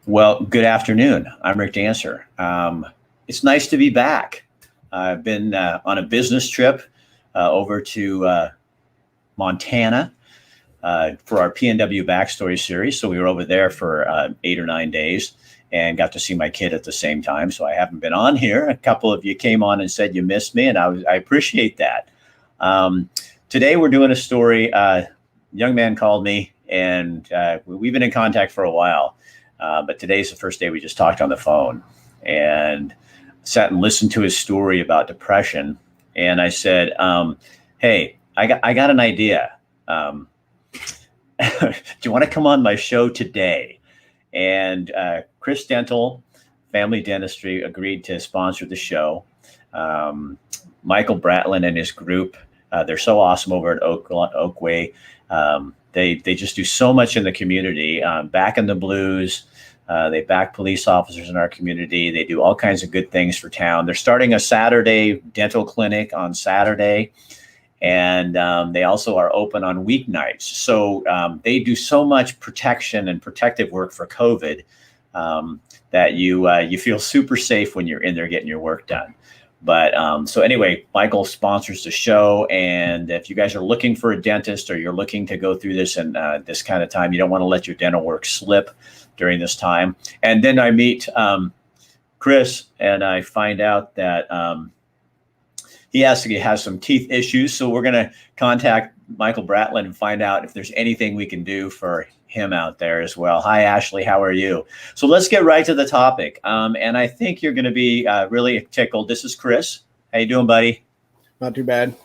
Well, good afternoon. I'm Rick Dancer. It's nice to be back. I've been on a business trip over to Montana for our PNW Backstory series. So we were over there for 8 or 9 days and got to see my kid at the same time. So I haven't been on here. A couple of you came on and said you missed me, and I appreciate that. Today we're doing a story. Young man called me, and we've been in contact for a while. But today's the first day we just talked on the phone and sat and listened to his story about depression. And I said, hey, I got an idea. Do you want to come on my show today? And Chris Dental, Family Dentistry, agreed to sponsor the show. Michael Bratlin and his group, they're so awesome over at Oakway. They just do so much in the community, back in the blues. They back police officers in our community. They do all kinds of good things for town. They're starting a Saturday dental clinic on Saturday, and they also are open on weeknights. So they do so much protection and protective work for COVID that you feel super safe when you're in there getting your work done. But so anyway, Michael sponsors the show. And if you guys are looking for a dentist or you're looking to go through this and this kind of time, you don't want to let your dental work slip during this time. And then I meet Chris, and I find out that he has some teeth issues. So we're going to contact Michael Bratlin and find out if there's anything we can do for him out there as well. Hi, Ashley. How are you? So let's get right to the topic. And I think you're going to be really tickled. This is Chris. How you doing, buddy? Not too bad.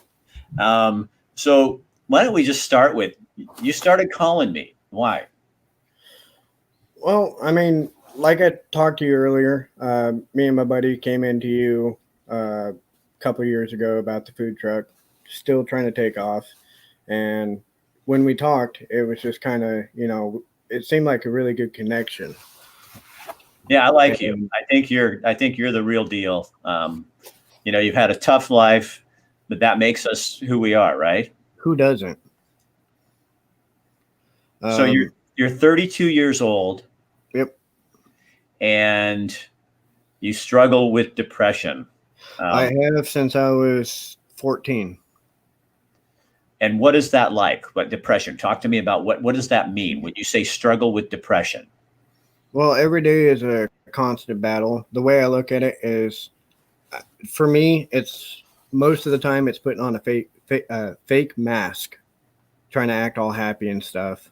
So why don't we just start with, you started calling me. Why? Well, I mean, like I talked to you earlier, me and my buddy came into you a couple of years ago about the food truck, still trying to take off. And when we talked, it was just kind of, it seemed like a really good connection. Yeah, I like you. I think you're the real deal. You've had a tough life, but that makes us who we are, right? Who doesn't? So you're 32 years old. Yep. And you struggle with depression. I have since I was 14. And what is that like? What depression? Talk to me about what does that mean when you say struggle with depression? Well, every day is a constant battle. The way I look at it is, for me, it's most of the time it's putting on a fake mask, trying to act all happy and stuff.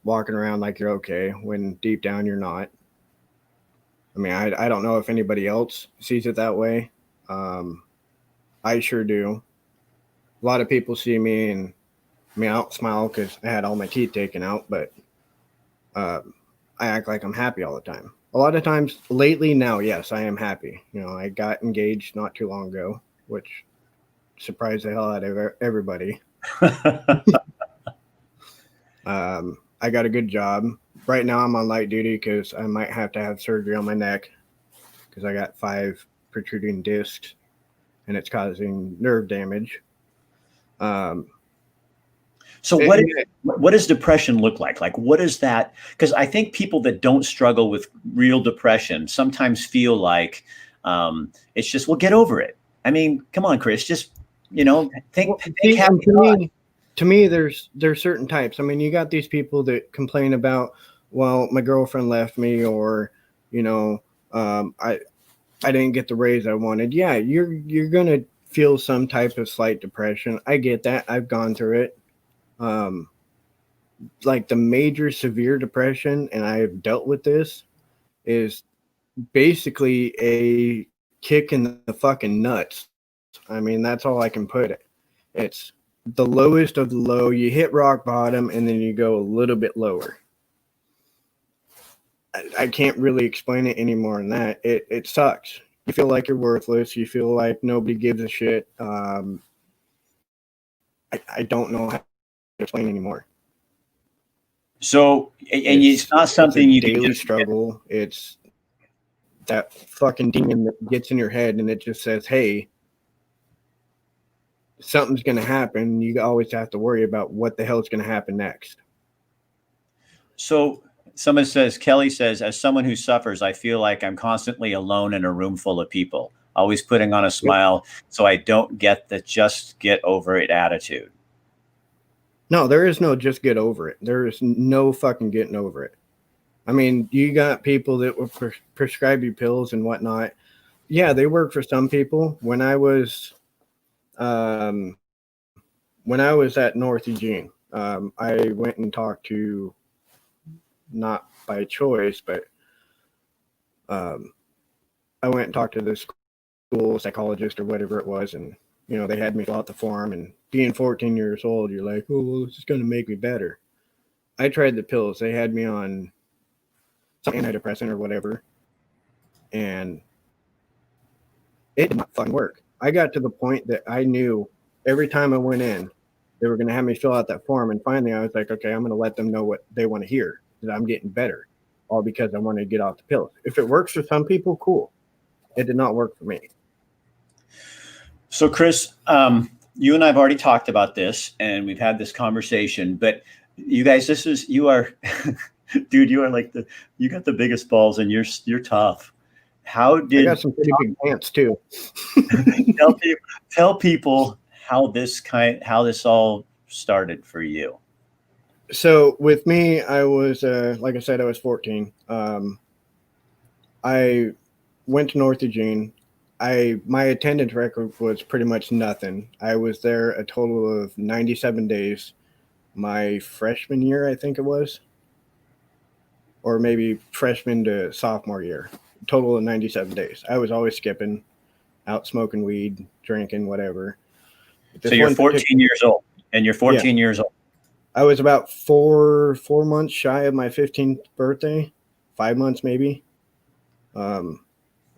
Walking around like you're okay when deep down you're not. I mean, I don't know if anybody else sees it that way. I sure do. A lot of people see me, and I mean, I don't smile because I had all my teeth taken out, but I act like I'm happy all the time. A lot of times lately now, yes, I am happy. I got engaged not too long ago, which surprised the hell out of everybody. I got a good job. Right now I'm on light duty because I might have to have surgery on my neck because I got 5 protruding discs and it's causing nerve damage. So what does depression look like? Like, what is that? Because I think people that don't struggle with real depression sometimes feel like it's just, well, get over it. I mean, come on, Chris, just, think happy. To me, there's certain types. I mean, you got these people that complain about, well, my girlfriend left me, or, I didn't get the raise I wanted. Yeah, you're gonna feel some type of slight depression. I get that. I've gone through it. Like the major severe depression, and I have dealt with this, is basically a kick in the fucking nuts. I mean, that's all I can put it. It's the lowest of the low. You hit rock bottom and then you go a little bit lower. I can't really explain it any more than that. It sucks. You feel like you're worthless. You feel like nobody gives a shit. I don't know how to explain anymore. So, and it's not something you daily struggle. It's that fucking demon that gets in your head and it just says, hey, something's going to happen. You always have to worry about what the hell is going to happen next. So Someone says, Kelly says, as someone who suffers, I feel like I'm constantly alone in a room full of people, always putting on a smile so I don't get the just get over it attitude. No, there is no just get over it. There is no fucking getting over it. I mean, you got people that will prescribe you pills and whatnot. Yeah, they work for some people. Um, when I was at North Eugene, I went and talked to, not by choice, but um, I went and talked to the school psychologist or whatever it was, and they had me fill out the form. And being 14 years old, you're like, oh, well, this is going to make me better. I tried the pills. They had me on some antidepressant or whatever, and it did not fucking work. I got to the point that I knew every time I went in, they were going to have me fill out that form. And finally, I was like, okay, I'm going to let them know what they want to hear, that I'm getting better, all because I wanted to get off the pills. If it works for some people, cool. It did not work for me. So, Chris, you and I have already talked about this, and we've had this conversation. But you guys, you are, dude, you are like you got the biggest balls, and you're tough. I got some pretty big pants too. tell people how this all started for you. So with me, I was like I said, I was 14. I went to North Eugene. My attendance record was pretty much nothing. I was there a total of 97 days. My freshman year, I think it was, or maybe freshman to sophomore year. Total of 97 days. I was always skipping, out smoking weed, drinking, whatever. So you're 14 years old, and you're 14 years old. I was about four months shy of my 15th birthday, 5 months maybe. I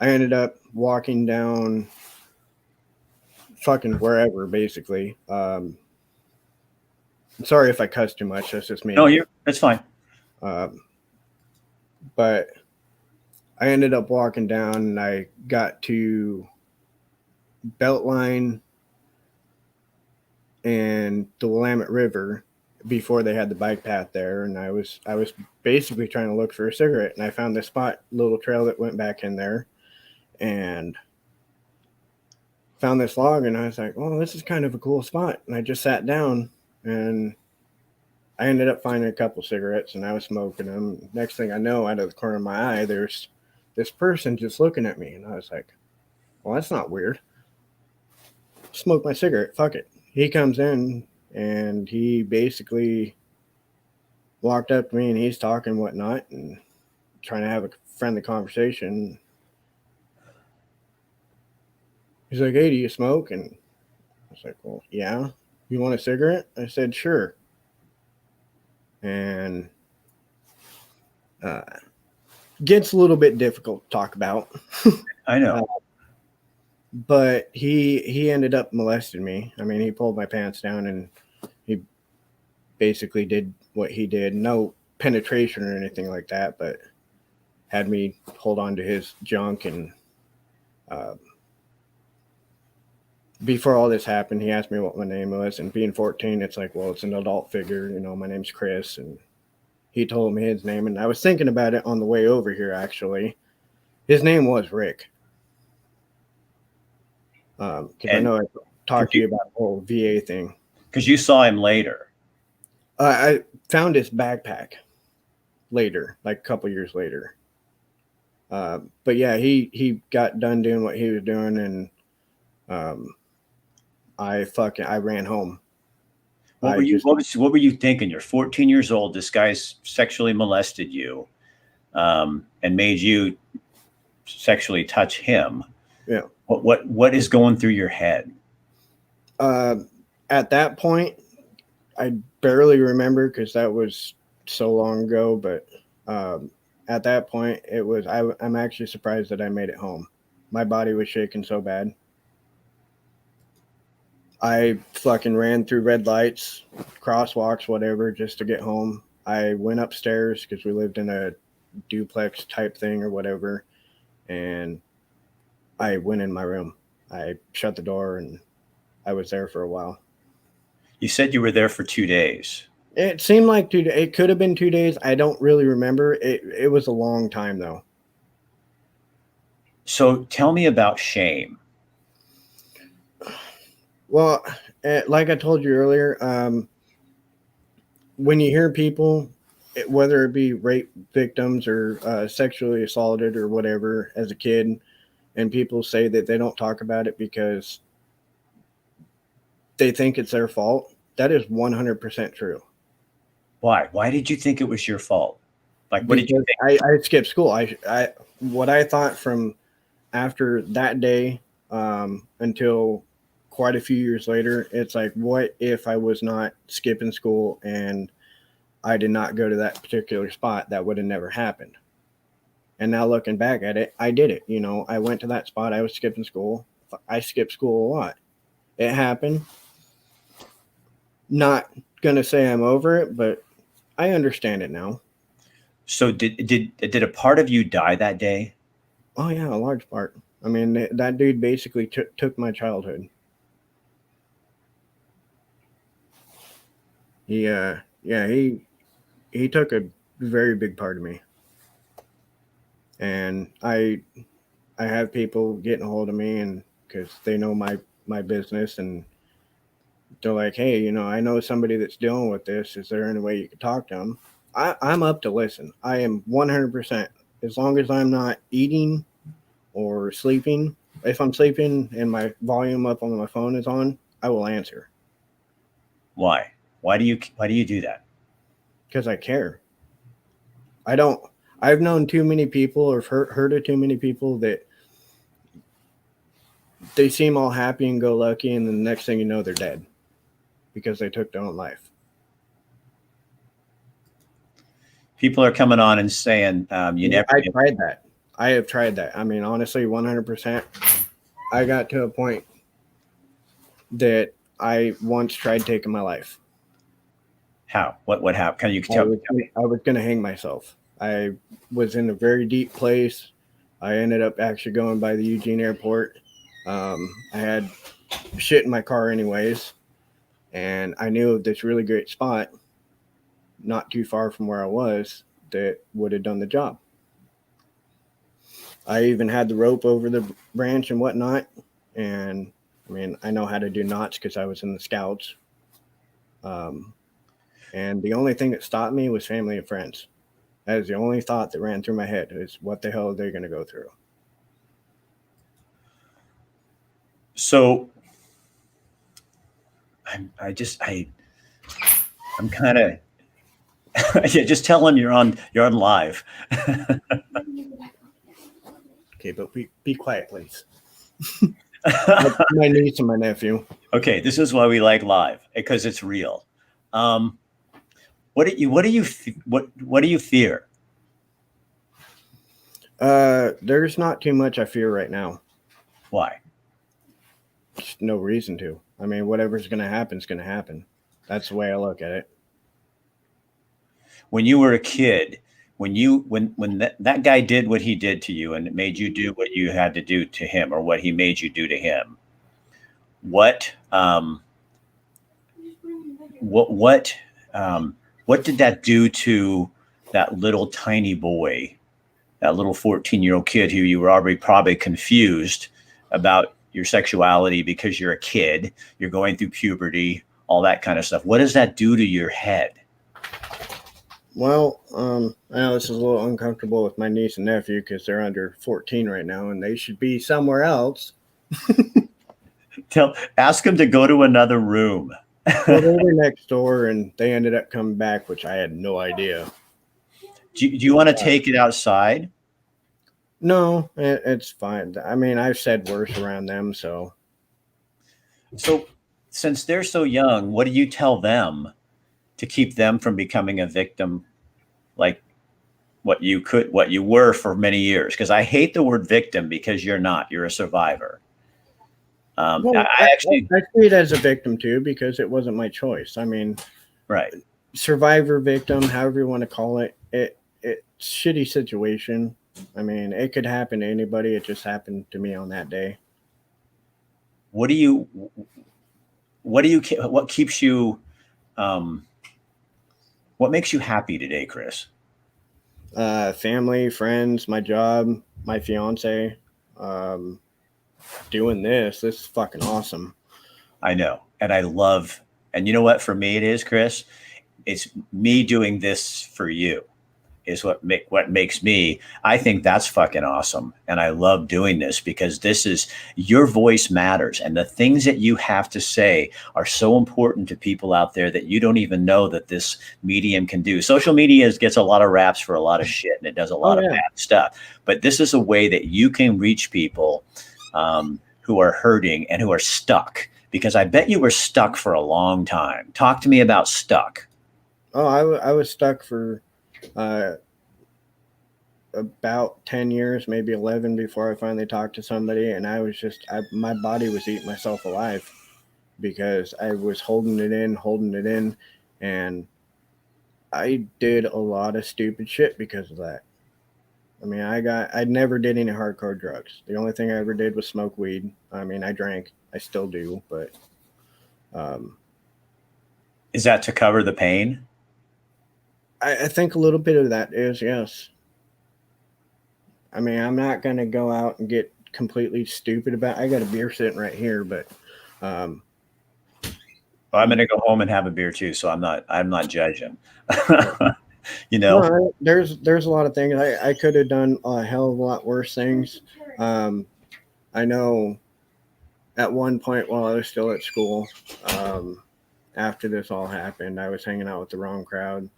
ended up walking down fucking wherever, basically. I'm sorry if I cuss too much. That's just me. No, that's fine. But I ended up walking down, and I got to Beltline and the Willamette River before they had the bike path there, and I was basically trying to look for a cigarette, and I found this little trail that went back in there, and found this log, and I was like, well, this is kind of a cool spot. And I just sat down, and I ended up finding a couple cigarettes, and I was smoking them. Next thing I know, out of the corner of my eye, there's this person just looking at me, and I was like, well, that's not weird. Smoke my cigarette, fuck it. He comes in, and he basically walked up to me, and he's talking whatnot and trying to have a friendly conversation. He's like, hey, do you smoke? And I was like, well, yeah. You want a cigarette? I said, sure. And gets a little bit difficult to talk about. I know. But he ended up molesting me. I mean, he pulled my pants down, and he basically did what he did. No penetration or anything like that, but had me hold on to his junk. And before all this happened, he asked me what my name was. And being 14, it's like, well, it's an adult figure. My name's Chris. And he told me his name. And I was thinking about it on the way over here, actually. His name was Rick. Because I know I talked to you about the whole VA thing. Because you saw him later. I found his backpack later, like a couple years later. But yeah, he got done doing what he was doing, and I ran home. What were you thinking? You're 14 years old. This guy's sexually molested you, and made you sexually touch him. Yeah. What is going through your head? At that point, I barely remember because that was so long ago. But at that point, it was. I'm actually surprised that I made it home. My body was shaking so bad. I fucking ran through red lights, crosswalks, whatever, just to get home. I went upstairs because we lived in a duplex type thing or whatever, and I went in my room. I shut the door, and I was there for a while. You said you were there for 2 days. It seemed like 2 days. It could have been 2 days. I don't really remember. It was a long time though. So tell me about shame. Well, like I told you earlier, when you hear people, whether it be rape victims or sexually assaulted or whatever as a kid, and people say that they don't talk about it because they think it's their fault, that is 100% true. Why? Why did you think it was your fault? Like, what did you Because think? I skipped school. What I thought from after that day until quite a few years later, it's like, what if I was not skipping school and I did not go to that particular spot? That would have never happened. And now looking back at it, I did it. You know, I went to that spot. I was skipping school. I skipped school a lot. It happened. Not gonna say I'm over it, but I understand it now. So did a part of you die that day? Oh yeah, a large part. I mean, that dude basically took my childhood. Yeah, he took a very big part of me, and I have people getting a hold of me, and because they know my business, and they're like, hey, you know, I know somebody that's dealing with this. Is there any way you could talk to them? I'm up to listen. I am 100%. As long as I'm not eating or sleeping. If I'm sleeping and my volume up on my phone is on, I will answer Why? Why do you do that? because I care. I don't. I've known too many people or heard of too many people that they seem all happy and go lucky, and the next thing you know, they're dead because they took their own life. People are coming on and saying you never I knew. tried that. I have tried that. I mean, honestly, 100%. I got to a point that I once tried taking my life. How? What happened? Can you tell me? I was going to hang myself. I was in a very deep place. I ended up actually going by the Eugene airport. I had shit in my car, anyways, and I knew of this really great spot not too far from where I was that would have done the job. I even had the rope over the branch and whatnot, and I mean, I know how to do knots because I was in the scouts. Um, and the only thing that stopped me was family and friends. That is the only thought that ran through my head is what the hell are they going to go through? So I'm kind of yeah. Just tell them you're on live. Okay, but be quiet, please. My niece and my nephew. Okay, this is why we like live because it's real. Um, what do you fear? There's not too much I fear right now. Why? Just no reason to. I mean, whatever's going to happen is going to happen. That's the way I look at it. When you were a kid, when that guy did what he did to you and it made you do what you had to do to him or what he made you do to him, what what what what did that do to that little tiny boy, that little 14-year-old kid who you were already probably confused about your sexuality because you're a kid, you're going through puberty, all that kind of stuff? What does that do to your head? Well, I know this is a little uncomfortable with my niece and nephew because they're under 14 right now and they should be somewhere else. Ask them to go to another room. Well, they were next door and they ended up coming back, which I had no idea. Do you want to take it outside? No, it's fine. I mean, I've said worse around them, so So, since they're so young, what do you tell them to keep them from becoming a victim like what you were for many years? Because I hate the word victim because you're not. You're a survivor. well, I actually I see it as a victim too because it wasn't my choice. I mean, right. survivor, victim, however you want to call it, it's shitty situation. I mean, it could happen to anybody. It just happened to me on that day. What do you what keeps you um, What makes you happy today, Chris? Family, friends, my job, my fiance. Um, Doing this is fucking awesome. I know. And I love, and you know what, for me it is, Chris, it's me doing this for you is what makes me. I think that's fucking awesome, and I love doing this because this is your voice matters, and the things that you have to say are so important to people out there that you don't even know that this medium can do. Social media gets a lot of raps for a lot of shit, and it does a lot of bad stuff, but this is a way that you can reach people who are hurting and who are stuck, because I bet you were stuck for a long time. Talk to me about stuck. Oh, I was stuck for about 10 years, maybe 11, before I finally talked to somebody. And I was just, my body was eating myself alive because I was holding it in. And I did a lot of stupid shit because of that. I mean, I never did any hardcore drugs. The only thing I ever did was smoke weed. I mean, I drank, I still do, but. Is that to cover the pain? I think a little bit of that is, yes. I mean, I'm not going to go out and get completely stupid about it. I got a beer sitting right here, but well, I'm going to go home and have a beer too, so I'm not judging. You know, no, there's a lot of things I could have done a hell of a lot worse things. I know at one point while I was still at school, after this all happened, I was hanging out with the wrong crowd,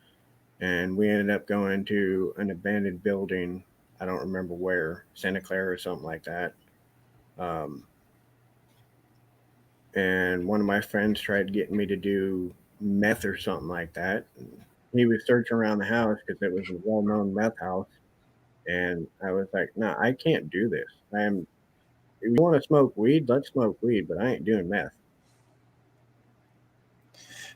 and we ended up going to an abandoned building. I don't remember where, Santa Clara or something like that. And one of my friends tried getting me to do meth or something like that. He was searching around the house because it was a well-known meth house, and I was like, "No, I can't do this. If you want to smoke weed, let's smoke weed, but I ain't doing meth."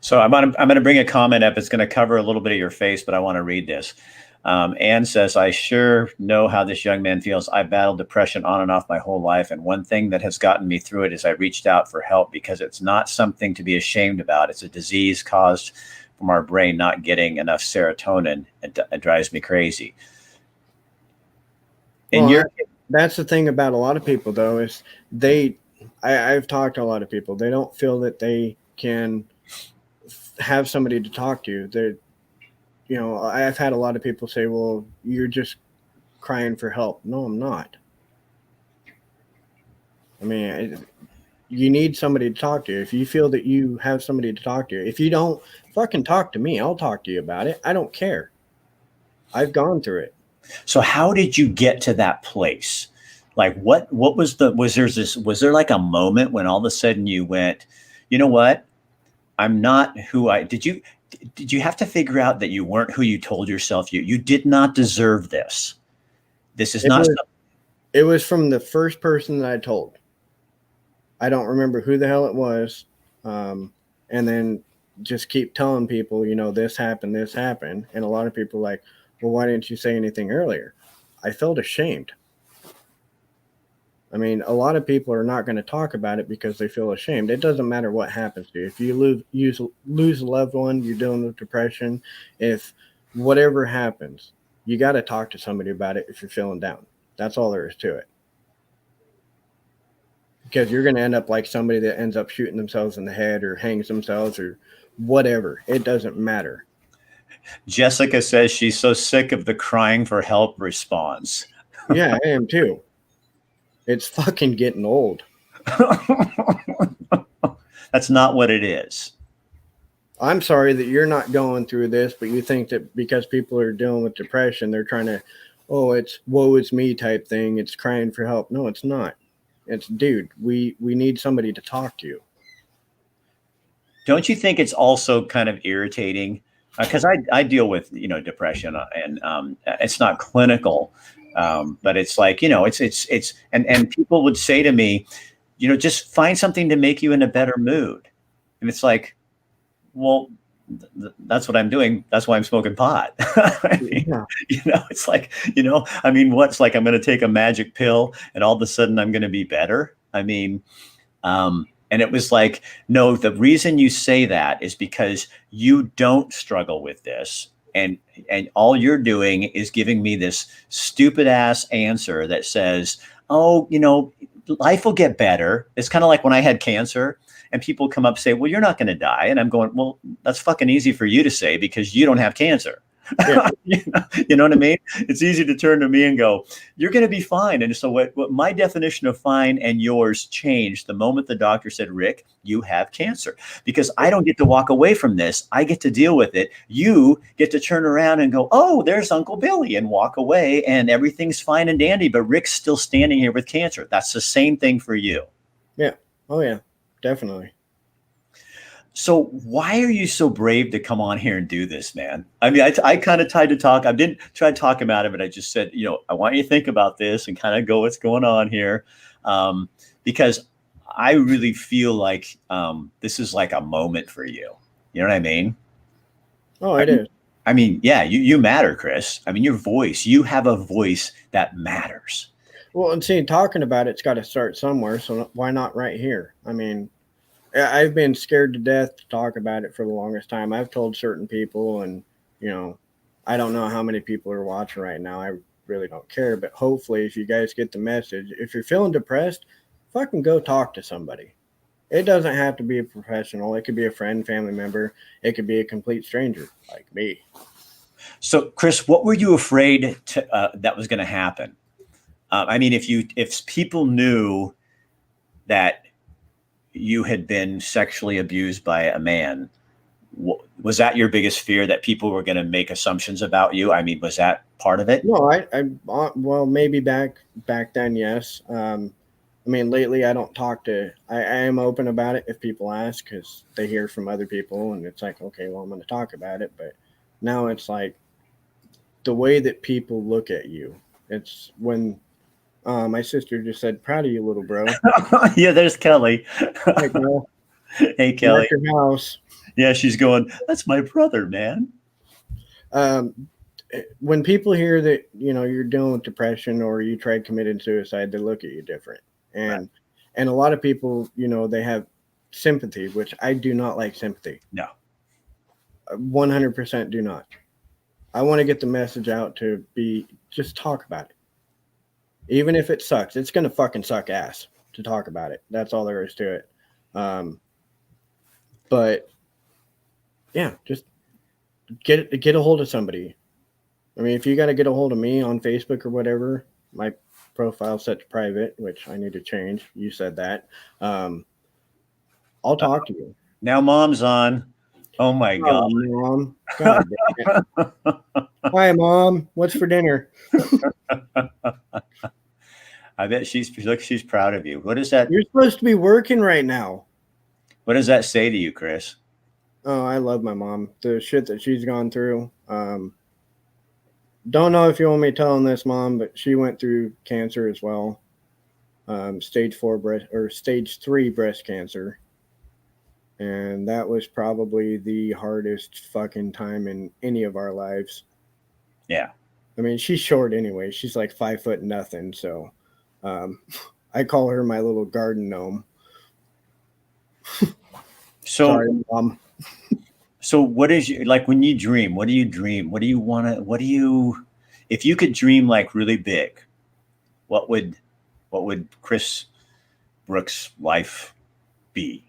So I'm going to bring a comment up. It's going to cover a little bit of your face, but I want to read this. Anne says, I sure know how this young man feels. I battled depression on and off my whole life. And one thing that has gotten me through it is I reached out for help because it's not something to be ashamed about. It's a disease caused from our brain not getting enough serotonin. It drives me crazy. That's the thing about a lot of people, though, is I've talked to a lot of people. They don't feel that they can have somebody to talk to. I've had a lot of people say, well, you're just crying for help. No, I'm not. I mean, you need somebody to talk to. If you feel that you have somebody to talk to, if you don't, fucking talk to me. I'll talk to you about it. I don't care. I've gone through it. So how did you get to that place? Like what was there like a moment when all of a sudden you went, you know what? I'm not who did you have to figure out that you weren't who you told yourself you did not deserve this? This is not. It was from the first person that I told. I don't remember who the hell it was. And then just keep telling people, this happened. And a lot of people are like, well, why didn't you say anything earlier? I felt ashamed. I mean, a lot of people are not going to talk about it because they feel ashamed. It doesn't matter what happens to you. If you lose a loved one, you're dealing with depression, if whatever happens, you got to talk to somebody about it if you're feeling down. That's all there is to it. Because you're going to end up like somebody that ends up shooting themselves in the head or hangs themselves or whatever. It doesn't matter. Jessica says she's so sick of the crying for help response. Yeah, I am too. It's fucking getting old. That's not what it is. I'm sorry that you're not going through this, but you think that because people are dealing with depression, they're trying to, it's woe is me type thing. It's crying for help. No, it's not. It's, dude, we need somebody to talk to. Don't you think it's also kind of irritating? Because I deal with, depression and it's not clinical. But it's like, and people would say to me, just find something to make you in a better mood. And it's like, well, that's what I'm doing. That's why I'm smoking pot. I mean, yeah. It's like, what's like, I'm going to take a magic pill and all of a sudden I'm going to be better. I mean, And it was like, no, the reason you say that is because you don't struggle with this. And all you're doing is giving me this stupid ass answer that says, oh, life will get better. It's kind of like when I had cancer and people come up and say, well, you're not going to die. And I'm going, well, that's fucking easy for you to say because you don't have cancer. Yeah. You know what I mean? It's easy to turn to me and go, you're going to be fine. And so what my definition of fine and yours changed the moment the doctor said, Rick, you have cancer, because I don't get to walk away from this. I get to deal with it. You get to turn around and go, oh, there's Uncle Billy, and walk away and everything's fine and dandy. But Rick's still standing here with cancer. That's the same thing for you. Yeah. Oh yeah, definitely. So why are you so brave to come on here and do this, man? I mean, I kind of tried to talk. I didn't try to talk about it, but I just said, I want you to think about this and kind of go what's going on here, because I really feel like this is like a moment for you. You know what I mean? Oh, it is. I mean, yeah, you matter, Chris. I mean, you have a voice that matters. Well, and seeing talking about it's got to start somewhere. So why not right here? I mean, I've been scared to death to talk about it for the longest time. I've told certain people, and I don't know how many people are watching right now. I really don't care, but hopefully, if you guys get the message, if you're feeling depressed, fucking go talk to somebody. It doesn't have to be a professional. It could be a friend, family member. It could be a complete stranger like me. So, Chris, what were you afraid that was going to happen? I mean, if people knew that you had been sexually abused by a man, was that your biggest fear, that people were going to make assumptions about you? I mean, was that part of it? No, well, maybe back then, yes. I mean, lately I don't talk to. I am open about it if people ask, because they hear from other people, and it's like, okay, well, I'm going to talk about it. But now it's like the way that people look at you. It's when my sister just said, "Proud of you, little bro." Yeah, there's Kelly. Like, well, Hey, Kelly. your house. Yeah, she's going, that's my brother, man. When people hear that you're dealing with depression or you tried committing suicide, they look at you different. And Right. and a lot of people, they have sympathy, which I do not like sympathy. No. 100% do not. I want to get the message out to just talk about it. Even if it sucks, it's going to fucking suck ass to talk about it. That's all there is to it. But yeah, just get a hold of somebody. I mean, if you got to get a hold of me on Facebook or whatever, my profile set to private, which I need to change. You said that. I'll talk to you. Now mom's on. Oh my God. Mom. God damn it. Hi, Mom. What's for dinner? I bet she's proud of you. What is that? You're supposed to be working right now. What does that say to you, Chris? Oh, I love my mom. The shit that she's gone through. Don't know if you want me telling this, Mom, but she went through cancer as well. Stage 3 breast cancer. And that was probably the hardest fucking time in any of our lives. Yeah. I mean, she's short anyway. She's like 5 foot nothing. So I call her my little garden gnome. So, sorry, Mom. So what is like when you dream, what do you dream? What do you want to, if you could dream like really big, what would Chris Brooks' life be?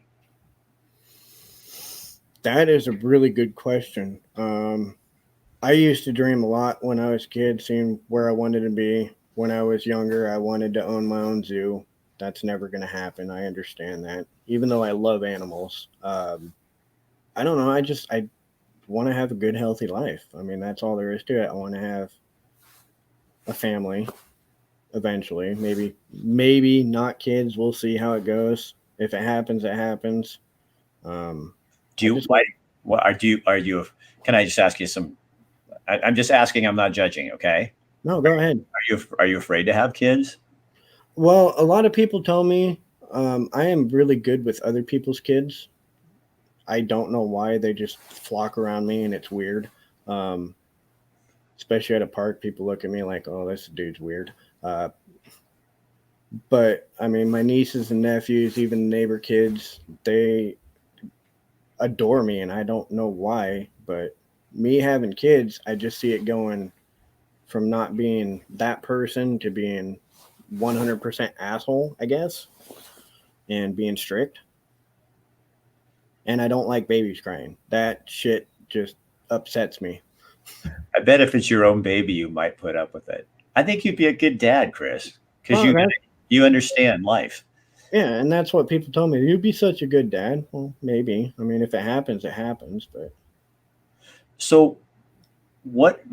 That is a really good question. I used to dream a lot when I was a kid, seeing where I wanted to be. When I was younger, I wanted to own my own zoo. That's never going to happen. I understand that. Even though I love animals. I don't know. I want to have a good, healthy life. I mean, that's all there is to it. I want to have a family eventually. Maybe not kids. We'll see how it goes. If it happens, it happens. Can I just ask you some, I'm just asking, I'm not judging. Okay. No, go ahead. Are you afraid to have kids? Well, a lot of people tell me I am really good with other people's kids. I don't know why. They just flock around me, and it's weird. Especially at a park, people look at me like, "Oh, this dude's weird." But I mean, my nieces and nephews, even neighbor kids, they adore me, and I don't know why. But me having kids, I just see it going from not being that person to being 100% asshole, I guess, and being strict. And I don't like babies crying. That shit just upsets me. I bet if it's your own baby, you might put up with it. I think you'd be a good dad, Chris, because Well, you understand life. yeah, and that's what people told me. You'd be such a good dad. Well, maybe. I mean, if it happens, it happens. But So, what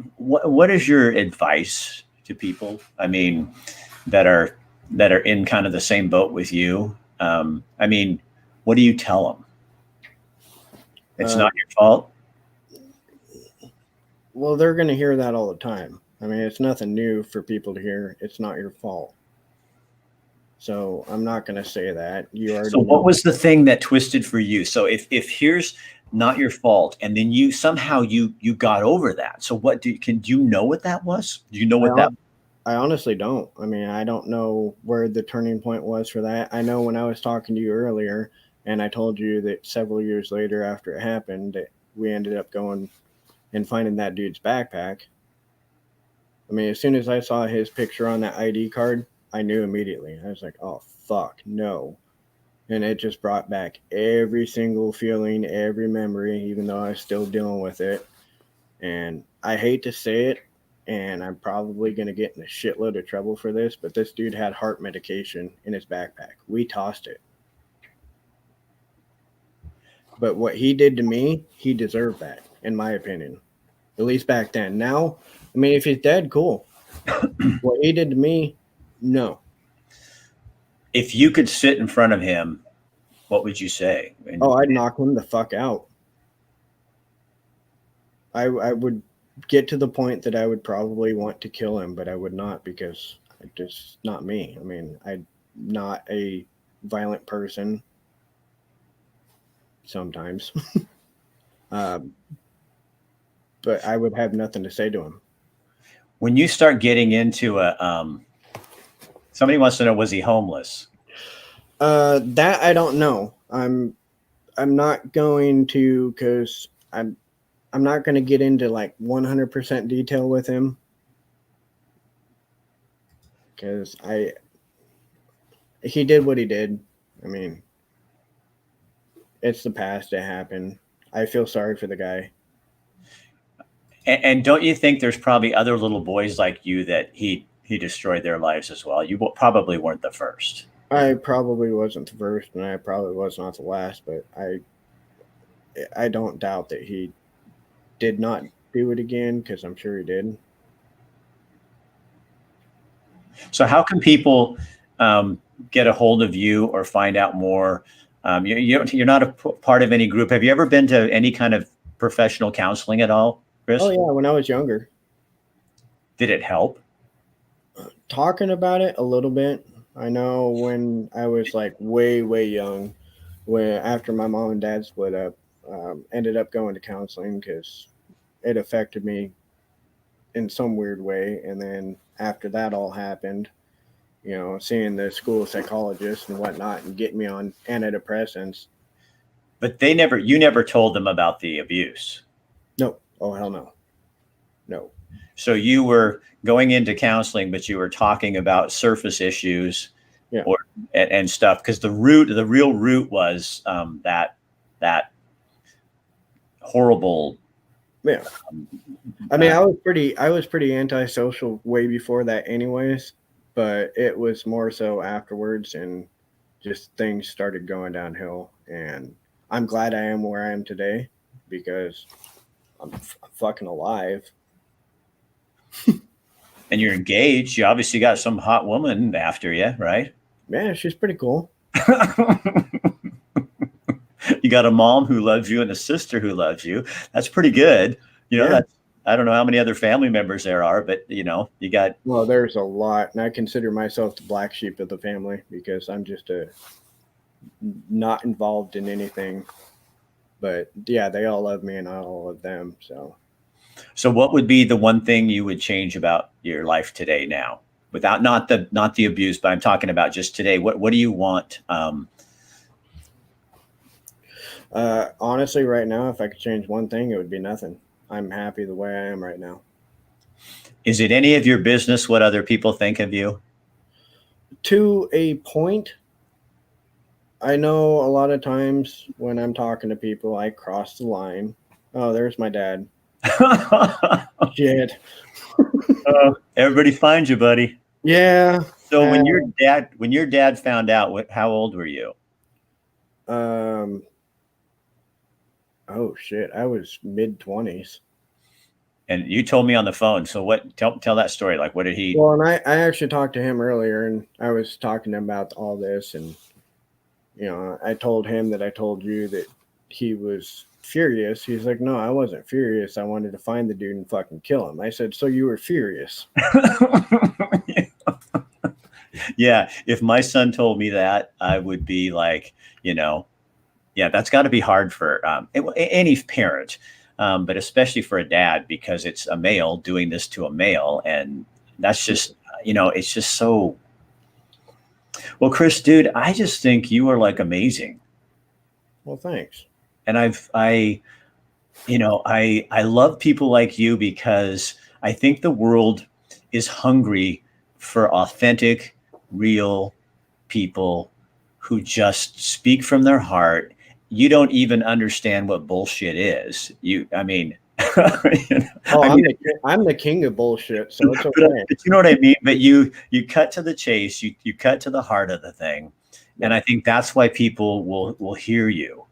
is your advice to people? I mean, that are that are in kind of the same boat with you. I mean, what do you tell them? It's uh, not your fault. well, they're going to hear that all the time. I mean, it's nothing new for people to hear. It's not your fault. So I'm not going to say that. You already So, what know. was the thing that twisted for you? So, if here's not your fault, and then you somehow you got over that. So, do you know what that was? Do you know I what that? I honestly don't. I mean, I don't know where the turning point was for that. I know when I was talking to you earlier, and I told you that several years later after it happened, that we ended up going and finding that dude's backpack. I mean, as soon as I saw his picture on that ID card, I knew immediately. I was like, oh, fuck, no. And it just brought back every single feeling, every memory, even though I was still dealing with it. And I hate to say it, and I'm probably going to get in a shitload of trouble for this, but this dude had heart medication in his backpack. We tossed it. But what he did to me, he deserved that, in my opinion. At least back then. Now, I mean, if he's dead, cool. What he did to me, no. If you could sit in front of him, what would you say? Oh, And I'd knock him the fuck out. I would get to the point that I would probably want to kill him, but I would not because it's just not me. I mean, I'm not a violent person sometimes, um, but I would have nothing to say to him. when you start getting into somebody wants to know, was he homeless? That I don't know. I'm not going to because I'm not going to get into like 100% detail with him because I he did what he did. I mean, it's the past. It happened. I feel sorry for the guy. And don't you think there's probably other little boys like you that he destroyed their lives as well? You probably weren't the first. I probably wasn't the first, and I probably was not the last, but I don't doubt that he did not do it again because I'm sure he did. So how can people get a hold of you or find out more? You're not a part of any group. Have you ever been to any kind of professional counseling at all, Oh Chris? yeah, when I was younger, Did it help? talking about it a little bit. I know when I was like way young, when after my mom and dad split up, ended up going to counseling because it affected me in some weird way. And then after that all happened, seeing the school psychologist and whatnot and getting me on antidepressants. But you never told them about the abuse. No, oh hell no, no. So you were going into counseling, but you were talking about surface issues Yeah, or and stuff because the real root was that horrible. yeah. Um, I mean, uh, I was pretty antisocial way before that, anyways. But it was more so afterwards, and just things started going downhill. And I'm glad I am where I am today because I'm fucking alive. and you're engaged. You obviously got some hot woman after you, right? Man, she's pretty cool. You got a mom who loves you and a sister who loves you. That's pretty good. Yeah. That's I don't know how many other family members there are, but you got. Well, there's a lot, and I consider myself the black sheep of the family because I'm just a not involved in anything. But yeah, they all love me, and I all love them. So So what would be the one thing you would change about your life today now? without not the abuse, but I'm talking about just today. What do you want? Honestly, right now, if I could change one thing, it would be nothing. I'm happy the way I am right now. Is it any of your business what other people think of you? To a point. I know a lot of times when I'm talking to people, I cross the line. Oh, there's my dad. Shit. Everybody finds you, buddy. Yeah. So when your dad found out, how old were you? Oh shit, I was mid-20s. And you told me on the phone. So what? Tell that story. Like, what did he? Well, and I actually talked to him earlier, and I was talking to him about all this, and I told him that I told you that he was furious. He's like, no, I wasn't furious. I wanted to find the dude and fucking kill him. I said, so you were furious? Yeah. If my son told me that, I would be like, yeah, that's got to be hard for any parent, but especially for a dad, because it's a male doing this to a male. And that's just, it's just so. Well, Chris, dude, I just think you are like amazing. Well, thanks. And I love people like you because I think the world is hungry for authentic, real people who just speak from their heart. You don't even understand what bullshit is. I'm the king of bullshit, so it's okay. But you know what I mean? But you cut to the chase, you cut to the heart of the thing. And I think that's why people will hear you.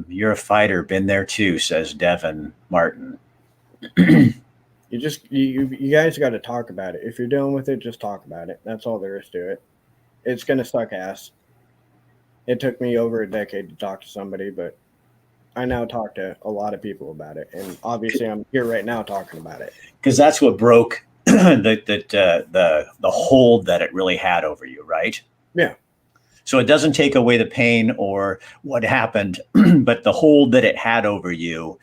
You're a fighter, been there too, says Devin Martin. You guys got to talk about it. If you're dealing with it, just talk about it. That's all there is to it. It's going to suck ass. It took me over a decade to talk to somebody, but I now talk to a lot of people about it. And obviously I'm here right now talking about it. Because that's what broke the hold that it really had over you, right? Yeah. So it doesn't take away the pain or what happened, but the hold that it had over you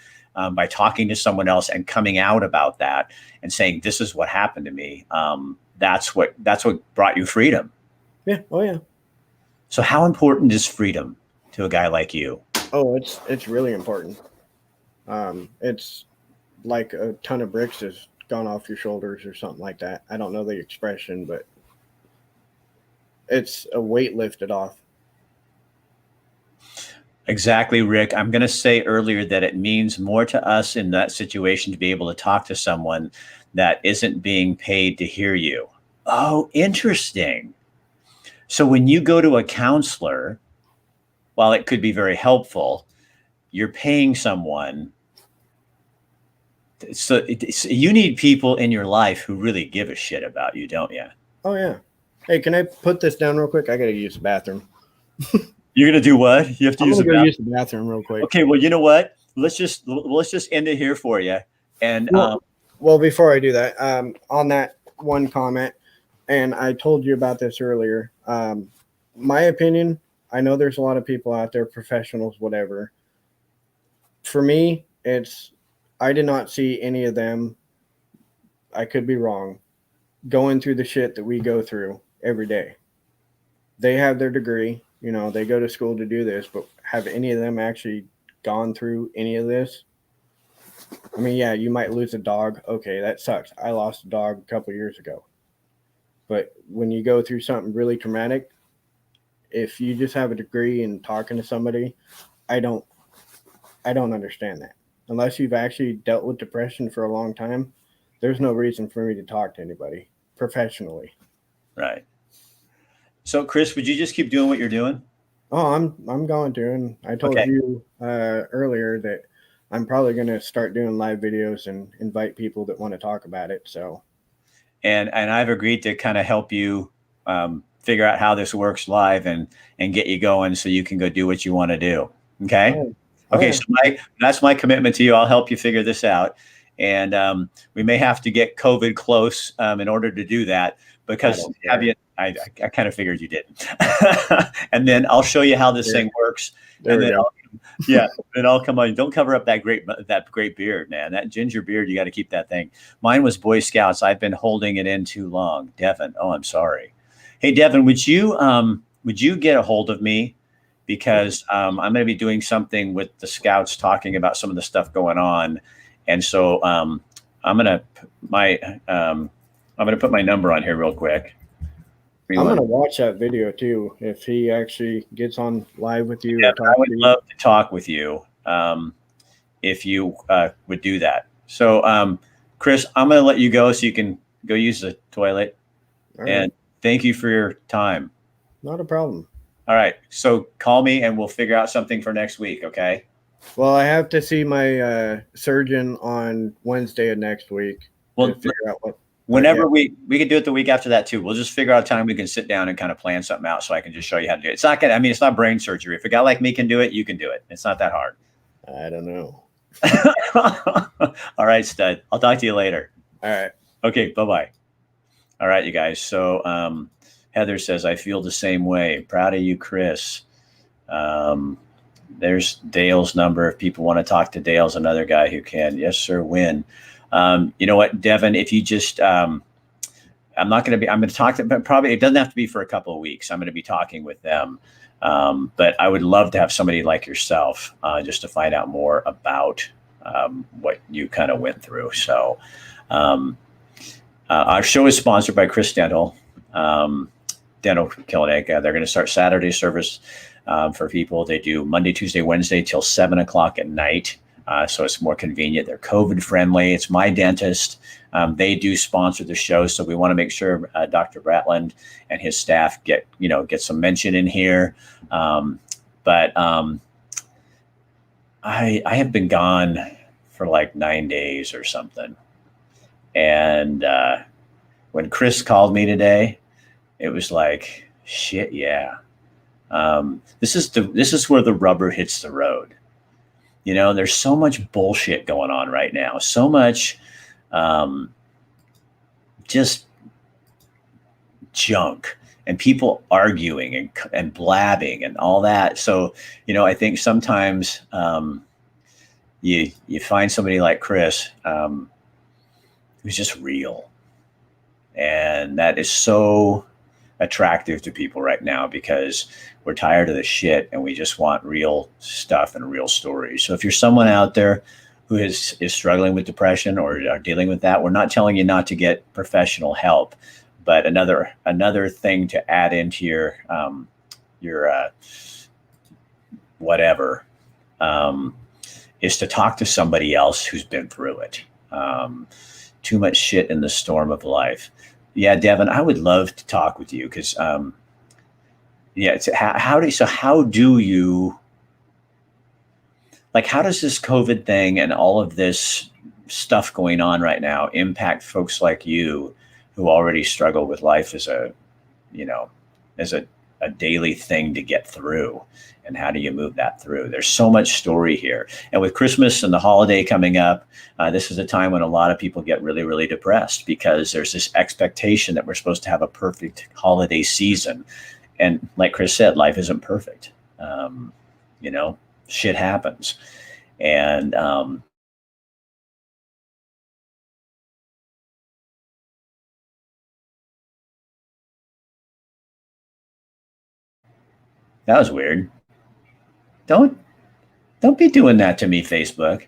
by talking to someone else and coming out about that and saying, this is what happened to me. That's what brought you freedom. Yeah. Oh, yeah. So how important is freedom to a guy like you? Oh, it's really important. It's like a ton of bricks has gone off your shoulders or something like that. I don't know the expression, but it's a weight lifted off. Exactly, Rick. I'm going to say earlier that it means more to us in that situation to be able to talk to someone that isn't being paid to hear you. Oh, interesting. So when you go to a counselor, while it could be very helpful, you're paying someone. So you need people in your life who really give a shit about you, don't you? Oh, yeah. Hey, can I put this down real quick? I got to use the bathroom. You're going to do what? You have to use the bathroom real quick. Okay, well, you know what? Let's just end it here for you. And well, before I do that, on that one comment, and I told you about this earlier, my opinion, I know there's a lot of people out there, professionals, whatever. For me, I did not see any of them, I could be wrong, going through the shit that we go through every day. They have their degree, they go to school to do this, but have any of them actually gone through any of this? I mean, yeah, you might lose a dog. Okay, that sucks. I lost a dog a couple years ago. But when you go through something really traumatic, if you just have a degree and talking to somebody, I don't understand that. Unless you've actually dealt with depression for a long time, there's no reason for me to talk to anybody professionally. Right. So, Chris, would you just keep doing what you're doing? Oh, I'm going to. And I told you earlier that I'm probably going to start doing live videos and invite people that want to talk about it. So, and I've agreed to kind of help you figure out how this works live and get you going so you can go do what you want to do. Okay. Oh, okay. So that's my commitment to you. I'll help you figure this out. And we may have to get COVID close in order to do that, because I kind of figured you didn't. And then I'll show you how this thing works. And then Yeah, it all come on. Don't cover up that great beard, man. That ginger beard, you got to keep that thing. Mine was Boy Scouts. I've been holding it in too long. Devin, oh, I'm sorry. Hey, Devin, would you get a hold of me because I'm going to be doing something with the Scouts, talking about some of the stuff going on, and so I'm gonna I'm gonna put my number on here real quick. I'm gonna watch that video too if he actually gets on live with you Yeah, or talk I would to you. love to talk with you if you would do that. So, Chris, I'm going to let you go so you can go use the toilet. All And right. thank you for your time. Not a problem. All right. So call me and we'll figure out something for next week. Okay. Well, I have to see my surgeon on Wednesday of next week Well, to figure out what. whenever we could do it the week after that too. We'll just figure out a time we can sit down and kind of plan something out so I can just show you how to do it. It's not I mean, it's not brain surgery. If a guy like me can do it, you can do it. It's not that hard. I don't know. All right, stud. I'll talk to you later. All right. Okay. Bye-bye. All right, you guys. So Heather says, I feel the same way. Proud of you, Chris. There's Dale's number. If people want to talk to Dale's another guy who can. Yes, sir. Win. You know what, Devin, if you just, I'm going to talk to, but probably it doesn't have to be for a couple of weeks. I'm going to be talking with them. But I would love to have somebody like yourself just to find out more about what you kind of went through. So our show is sponsored by Chris Dental, Dental Clinic. They're going to start Saturday service for people. They do Monday, Tuesday, Wednesday till 7:00 at night. So it's more convenient. They're COVID friendly. It's my dentist. They do sponsor the show. So we want to make sure Dr. Bratland and his staff get some mention in here. But I have been gone for like 9 days or something. And when Chris called me today, it was like, shit, yeah. This is where the rubber hits the road. You know, there's so much bullshit going on right now. So much just junk and people arguing and blabbing and all that. So, you know, I think sometimes you find somebody like Chris who's just real. And that is so attractive to people right now because we're tired of the shit and we just want real stuff and real stories. So if you're someone out there who is struggling with depression or are dealing with that, we're not telling you not to get professional help, but another thing to add into your whatever is to talk to somebody else who's been through it. Too much shit in the storm of life. Yeah, Devin, I would love to talk with you because, how do you, like, how does this COVID thing and all of this stuff going on right now impact folks like you who already struggle with life as a daily thing to get through? And how do you move that through? There's so much story here. And with Christmas and the holiday coming up, this is a time when a lot of people get really, really depressed because there's this expectation that we're supposed to have a perfect holiday season. And like Chris said, life isn't perfect. Shit happens. And that was weird. Don't be doing that to me, Facebook.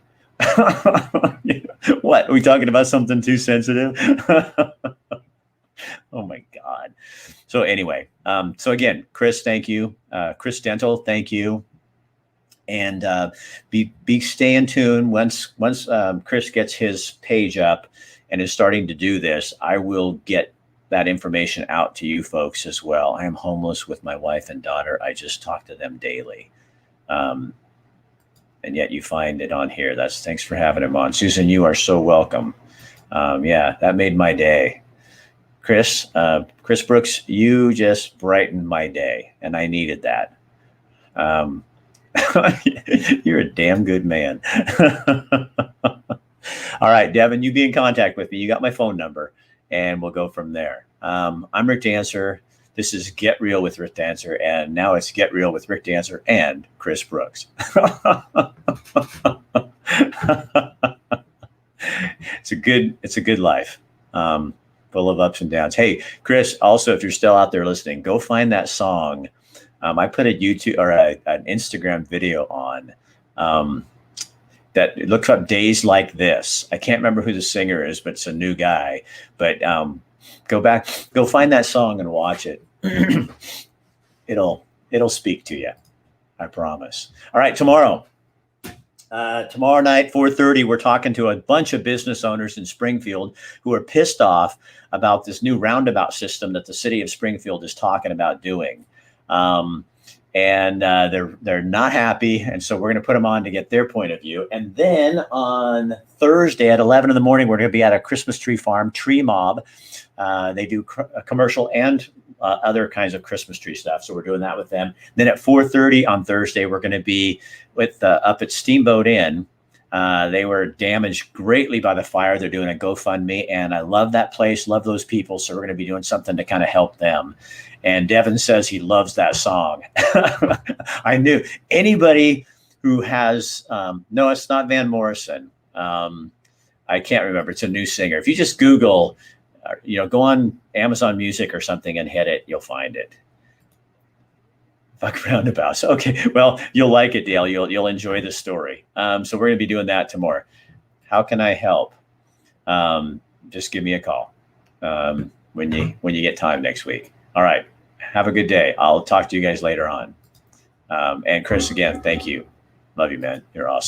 What? Are we talking about something too sensitive? Oh my God. So anyway, so again, Chris, thank you. Chris Dental, thank you. And be stay in tune. Once Chris gets his page up and is starting to do this, I will get that information out to you folks as well. I am homeless with my wife and daughter. I just talk to them daily. And yet you find it on here. Thanks for having him on. Susan, you are so welcome. Yeah, that made my day. Chris Brooks, you just brightened my day, and I needed that. You're a damn good man. All right, Devin, you be in contact with me. You got my phone number, and we'll go from there. I'm Rick Dancer. This is Get Real with Rick Dancer, and now it's Get Real with Rick Dancer and Chris Brooks. It's a good life, full of ups and downs. Hey, Chris, also, if you're still out there listening, go find that song. I put a YouTube or an Instagram video on that looks up Days Like This. I can't remember who the singer is, but it's a new guy. But go find that song and watch it. It'll speak to you. I promise. All right, tomorrow night, 4:30, we're talking to a bunch of business owners in Springfield who are pissed off about this new roundabout system that the city of Springfield is talking about doing. They're not happy. And so we're going to put them on to get their point of view. And then on Thursday at 11 in the morning, we're going to be at a Christmas tree farm, Tree Mob. They do commercial and other kinds of Christmas tree stuff. So we're doing that with them. Then at 4:30 on Thursday, we're going to be with up at Steamboat Inn. They were damaged greatly by the fire. They're doing a GoFundMe, and I love that place, love those people. So we're going to be doing something to kind of help them. And Devin says he loves that song. I knew anybody who has, no, it's not Van Morrison. I can't remember. It's a new singer. If you just Google, go on Amazon Music or something and hit it, you'll find it. Fuck roundabouts. Okay. Well, you'll like it, Dale. You'll enjoy the story. So we're going to be doing that tomorrow. How can I help? Just give me a call when you get time next week. All right. Have a good day. I'll talk to you guys later on. And Chris, again, thank you. Love you, man. You're awesome.